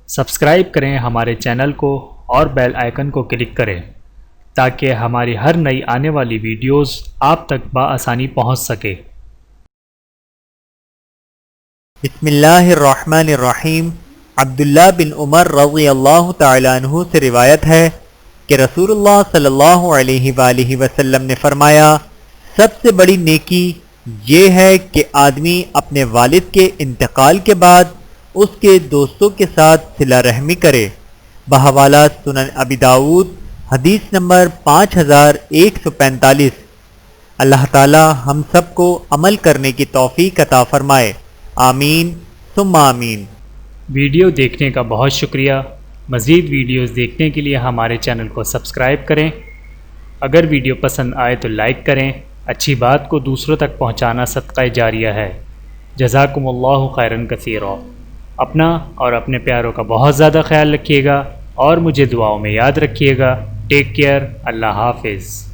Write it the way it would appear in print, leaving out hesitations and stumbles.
Subscribe کریں ہمارے channel کو اور بیل آئیکن کو کلک کریں تاکہ ہماری ہر نئی آنے والی ویڈیوز آپ تک بآسانی پہنچ سکے۔ بسم اللہ الرحمن الرحیم۔ عبداللہ بن عمر رضی اللہ تعالیٰ عنہ سے روایت ہے کہ رسول اللہ صلی اللہ علیہ وآلہ وسلم نے فرمایا، سب سے بڑی نیکی یہ ہے کہ آدمی اپنے والد کے انتقال کے بعد اس کے دوستوں کے ساتھ صلہ رحمی کرے۔ بحوالہ سنن ابی داؤد، حدیث نمبر 5145۔ اللہ تعالی ہم سب کو عمل کرنے کی توفیق عطا فرمائے، آمین ثم آمین۔ ویڈیو دیکھنے کا بہت شکریہ۔ مزید ویڈیوز دیکھنے کے لیے ہمارے چینل کو سبسکرائب کریں۔ اگر ویڈیو پسند آئے تو لائک کریں۔ اچھی بات کو دوسروں تک پہنچانا صدقہ جاریہ ہے۔ جزاکم اللہ خیرا کثیرا۔ اپنا اور اپنے پیاروں کا بہت زیادہ خیال رکھیے گا اور مجھے دعاؤں میں یاد رکھیے گا۔ Take care. اللہ حافظ۔